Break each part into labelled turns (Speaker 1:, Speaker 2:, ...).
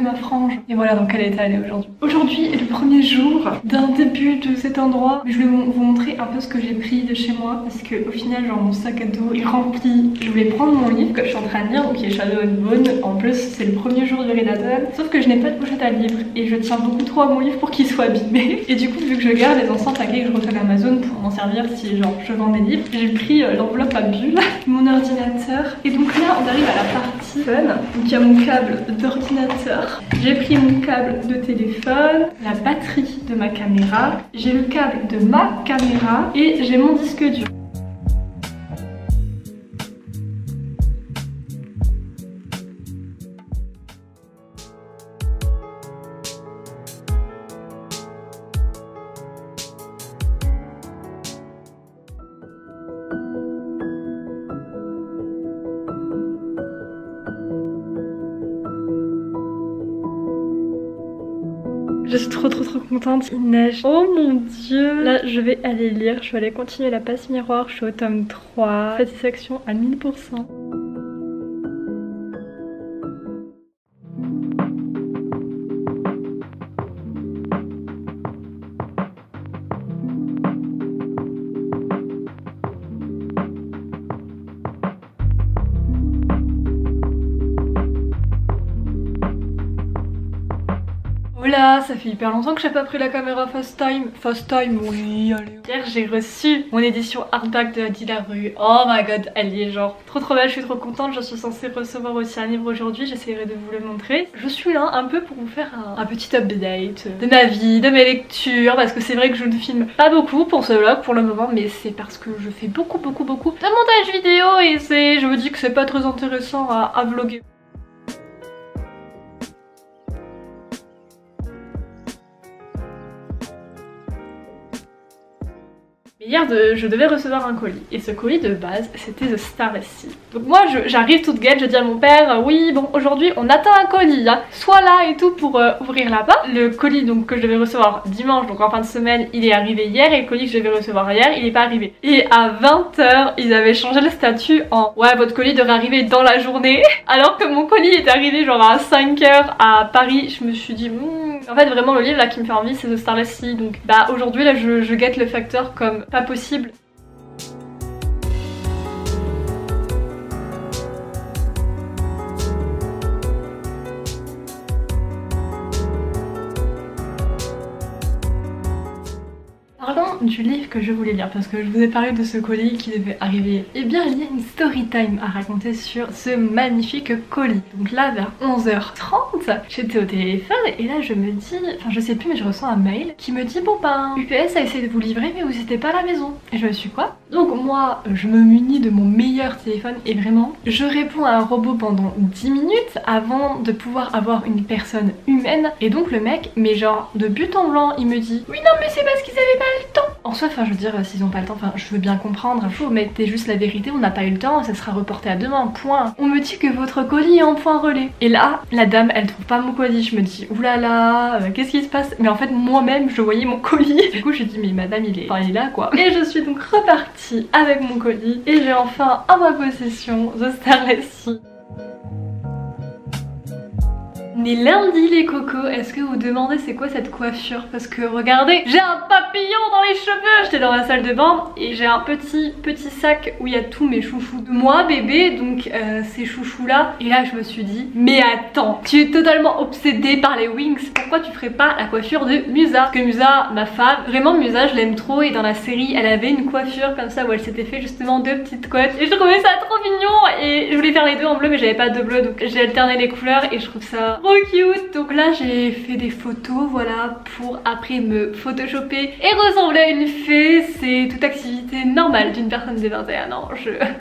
Speaker 1: ma frange. Et voilà dans quel état elle est aujourd'hui. Aujourd'hui est le premier jour d'un début de cet endroit. Je vais vous montrer un peu ce que j'ai pris de chez moi parce que au final genre mon sac à dos est rempli. Je voulais prendre mon livre que je suis en train de lire, qui est Shadow and Bone. En plus c'est le premier jour du Renaton. Sauf que je n'ai pas de pochette à livre et je tiens beaucoup trop à mon livre pour qu'il soit abîmé. Et du coup vu que je garde les anciens paquets que je reçois d'Amazon pour m'en servir si genre je vends des livres, j'ai pris l'enveloppe à bulles, mon ordinateur. Et donc là on arrive à la partie fun. Donc il y a mon câble d'ordinateur, j'ai pris mon câble de téléphone, la batterie de ma caméra, j'ai le câble de ma caméra et j'ai mon disque dur. Je suis trop contente, il neige. Oh mon dieu. Là je vais aller lire, je vais aller continuer la passe miroir, je suis au tome 3. Satisfaction à 1000%. Oula, ça fait hyper longtemps que j'ai pas pris la caméra Fast Time. Fast Time, oui, allez. Hier j'ai reçu mon édition hardback de Adi Larue. Oh my god, elle y est genre trop belle, je suis trop contente. Je suis censée recevoir aussi un livre aujourd'hui, j'essaierai de vous le montrer. Je suis là un peu pour vous faire un petit update de ma vie, de mes lectures, parce que c'est vrai que je ne filme pas beaucoup pour ce vlog pour le moment, mais c'est parce que je fais beaucoup de montage vidéo et je me dis que c'est pas très intéressant à vlogger. Hier, je devais recevoir un colis et ce colis de base c'était The Starless Sea. Donc moi j'arrive toute gaie, je dis à mon père oui bon aujourd'hui on attend un colis, hein. Sois là et tout pour ouvrir là-bas. Le colis donc que je devais recevoir dimanche, donc en fin de semaine, il est arrivé hier et le colis que je devais recevoir hier il est pas arrivé. Et à 20 h ils avaient changé le statut en ouais votre colis devrait arriver dans la journée alors que mon colis est arrivé genre à 5 h à Paris. Je me suis dit en fait vraiment le livre là qui me fait envie c'est The Starless Sea, donc bah aujourd'hui là je guette le facteur comme pas possible. Parlons du livre que je voulais lire parce que je vous ai parlé de ce colis qui devait arriver. Et bien il y a une story time à raconter sur ce magnifique colis. Donc là vers 11 h 30 j'étais au téléphone et là je me dis, enfin je sais plus mais je reçois un mail qui me dit bon ben UPS a essayé de vous livrer mais vous n'étiez pas à la maison. Et je me suis quoi? Donc moi je me munis de mon meilleur téléphone et vraiment je réponds à un robot pendant 10 minutes avant de pouvoir avoir une personne humaine. Et donc le mec mais genre de but en blanc il me dit oui non mais c'est parce qu'ils avaient pas le temps. En soi enfin je veux dire s'ils ont pas le temps, enfin je veux bien comprendre, faut mettez juste la vérité, on n'a pas eu le temps, ça sera reporté à demain, point. On me dit que votre colis est en point relais. Et là la dame elle trouve pas mon colis, je me dis oulala qu'est-ce qui se passe? Mais en fait moi-même je voyais mon colis. Du coup je dis mais madame il est là quoi. Et je suis donc repartie avec mon colis et j'ai enfin en ma possession The Starless Sea. On est lundi les cocos, est-ce que vous demandez c'est quoi cette coiffure? Parce que regardez, j'ai un papillon dans les cheveux. J'étais dans la salle de bain et j'ai un petit sac où il y a tous mes chouchous de moi bébé, donc ces chouchous là. Et là je me suis dit mais attends, tu es totalement obsédée par les Wings, pourquoi tu ferais pas la coiffure de Musa? Parce que Musa, ma femme, vraiment Musa je l'aime trop et dans la série elle avait une coiffure comme ça où elle s'était fait justement 2 petites couettes et je trouvais ça trop mignon et je voulais faire les deux en bleu mais j'avais pas de bleu donc j'ai alterné les couleurs et je trouve ça trop cute. Donc là j'ai fait des photos voilà pour après me photoshopper et ressembler à une fée. C'est toute activité normale d'une personne de 21 ans.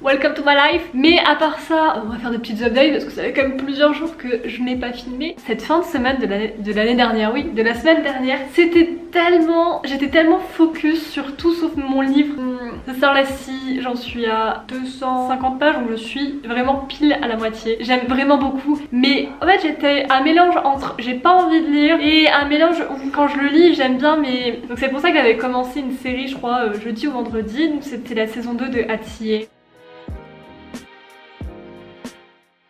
Speaker 1: Welcome to my life. Mais à part ça on va faire des petites updates parce que ça fait quand même plusieurs jours que je n'ai pas filmé. Cette fin de semaine de l'année dernière, oui de la semaine dernière, c'était tellement, j'étais tellement focus sur tout sauf mon livre The Starless Sea. J'en suis à 250 pages donc je suis vraiment pile à la moitié. J'aime vraiment beaucoup mais en fait j'étais un mélange entre j'ai pas envie de lire et un mélange où quand je le lis j'aime bien mais... Donc c'est pour ça que j'avais commencé une série je crois jeudi ou vendredi, donc c'était la saison 2 de Attier.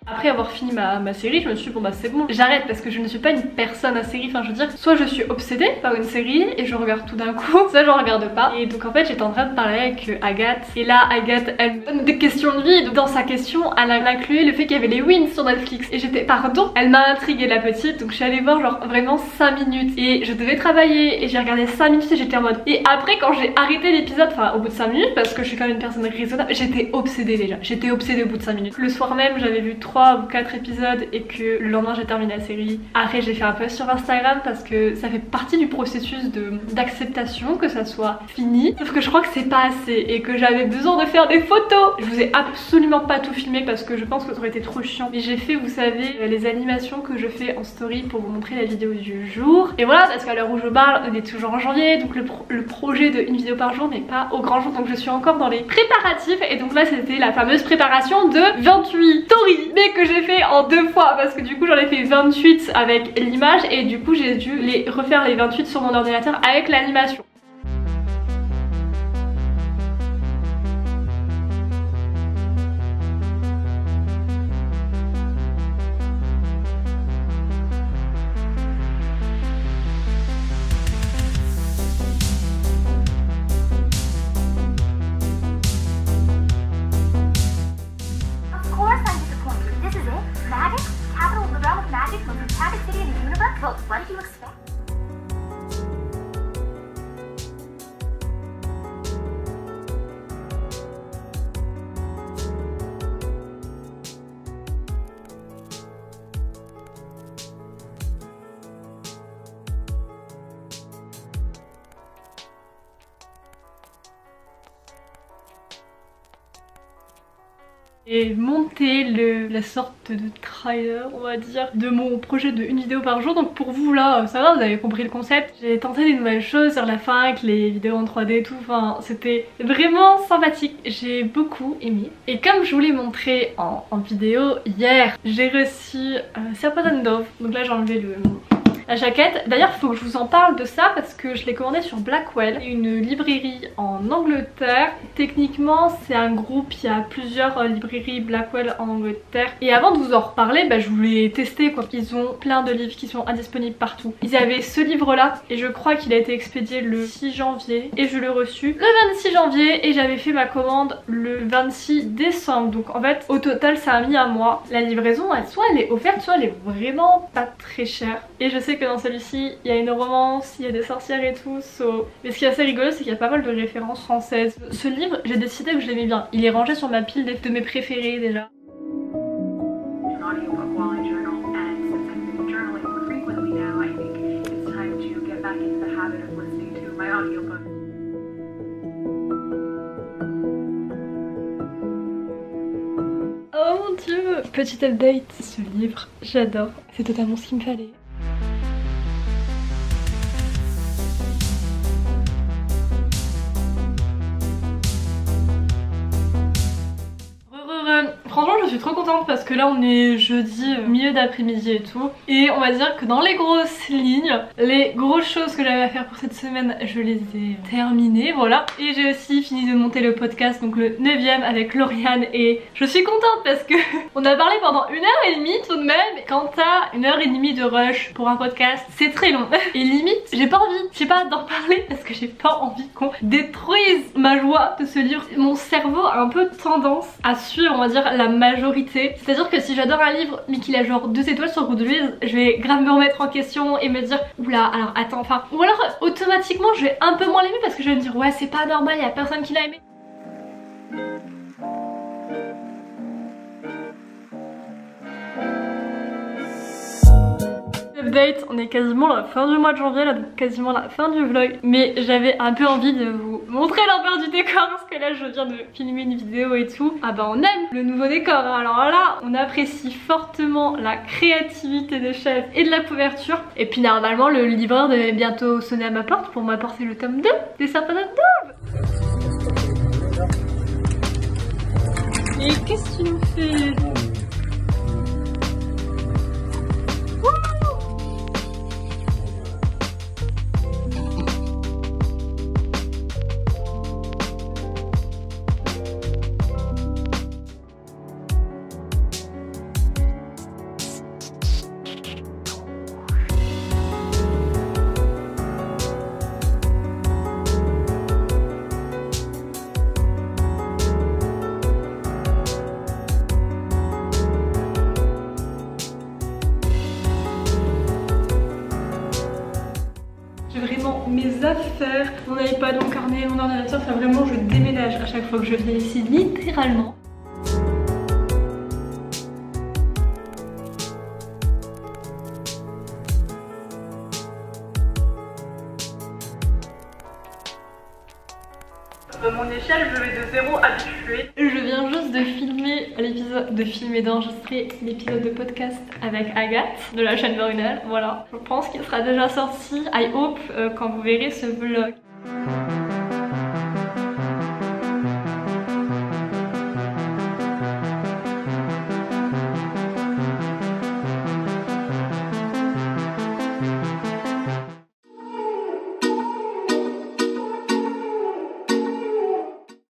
Speaker 1: Après avoir fini ma série, je me suis dit bon bah c'est bon, j'arrête parce que je ne suis pas une personne à série, enfin je veux dire, soit je suis obsédée par une série et je regarde tout d'un coup, soit je regarde pas. Et donc en fait j'étais en train de parler avec Agathe et là Agathe elle me donne des questions de vie. Dans sa question elle a inclus le fait qu'il y avait les wins sur Netflix et j'étais pardon, elle m'a intriguée la petite, donc je suis allée voir genre vraiment 5 minutes et je devais travailler et j'ai regardé 5 minutes et j'étais en mode, et après quand j'ai arrêté l'épisode, enfin au bout de 5 minutes parce que je suis quand même une personne raisonnable, j'étais obsédée déjà, j'étais obsédée au bout de 5 minutes. Le soir même j'avais vu 3 ou 4 épisodes et que le lendemain j'ai terminé la série. Après j'ai fait un post sur Instagram parce que ça fait partie du processus d'acceptation que ça soit fini, sauf que je crois que c'est pas assez et que j'avais besoin de faire des photos. Je vous ai absolument pas tout filmé parce que je pense que ça aurait été trop chiant, mais j'ai fait, vous savez, les animations que je fais en story pour vous montrer la vidéo du jour. Et voilà, parce qu'à l'heure où je parle on est toujours en janvier, donc le projet de une vidéo par jour n'est pas au grand jour, donc je suis encore dans les préparatifs. Et donc là c'était la fameuse préparation de 28 stories, mais que j'ai fait en 2 fois parce que du coup j'en ai fait 28 avec l'image et du coup j'ai dû les refaire les 28 sur mon ordinateur avec l'animation.
Speaker 2: What do you expect?
Speaker 1: Et monter la sorte de trailer, on va dire, de mon projet de une vidéo par jour. Donc pour vous là, ça va, vous avez compris le concept. J'ai tenté des nouvelles choses sur la fin avec les vidéos en 3D et tout, enfin c'était vraiment sympathique, j'ai beaucoup aimé. Et comme je vous l'ai montré en vidéo hier, j'ai reçu Serpent & Dove, donc là j'ai enlevé la jaquette. D'ailleurs faut que je vous en parle de ça parce que je l'ai commandé sur Blackwell, une librairie en Angleterre. Techniquement c'est un groupe, il y a plusieurs librairies Blackwell en Angleterre. Et avant de vous en reparler, je voulais tester quoi. Ils ont plein de livres qui sont indisponibles partout. Ils avaient ce livre là et je crois qu'il a été expédié le 6 janvier et je l'ai reçu le 26 janvier et j'avais fait ma commande le 26 décembre. Donc en fait au total ça a mis un mois. La livraison soit elle est offerte, soit elle est vraiment pas très chère. Et je sais que dans celui-ci il y a une romance, il y a des sorcières et tout, mais ce qui est assez rigolo c'est qu'il y a pas mal de références françaises. Ce livre j'ai décidé que je l'aimais bien, il est rangé sur ma pile de mes préférés déjà. Oh mon dieu, petit update, ce livre j'adore, c'est totalement ce qu'il me fallait. Franchement je suis trop contente parce que là on est jeudi milieu d'après-midi et tout. Et on va dire que dans les grosses lignes, les grosses choses que j'avais à faire pour cette semaine, je les ai terminées, voilà. Et j'ai aussi fini de monter le podcast, donc le 9ème avec Lauriane. Et je suis contente parce que on a parlé pendant 1h30 tout de même. Quand t'as 1h30 de rush pour un podcast, c'est très long. Et limite, j'ai pas envie, je sais pas, d'en parler parce que j'ai pas envie qu'on détruise ma joie de ce livre. Mon cerveau a un peu tendance à suivre, on va dire, la majorité. C'est à dire que si j'adore un livre mais qu'il a genre 2 étoiles sur Goodreads, je vais grave me remettre en question et me dire oula alors attends, enfin, ou alors automatiquement je vais un peu moins l'aimer parce que je vais me dire ouais c'est pas normal, il y a personne qui l'a aimé. Update, on est quasiment à la fin du mois de janvier là, donc quasiment la fin du vlog, mais j'avais un peu envie de vous montrer l'ambiance du décor parce que là je viens de filmer une vidéo et tout. Ah bah on aime le nouveau décor, hein. Alors là on apprécie fortement la créativité des chefs et de la couverture. Et puis normalement le livreur devait bientôt sonner à ma porte pour m'apporter le tome 2 des Serpent & Dove. Et qu'est-ce que tu nous fais? J'ai vraiment mes affaires, mon iPad, mon carnet, mon ordinateur, enfin vraiment je déménage à chaque fois que je viens ici, littéralement.
Speaker 2: Mon échelle, je vais de 0 habitué.
Speaker 1: Je viens juste de filmer, d'enregistrer l'épisode de podcast avec Agathe de la chaîne Brunel. Voilà, je pense qu'il sera déjà sorti. I hope quand vous verrez ce vlog.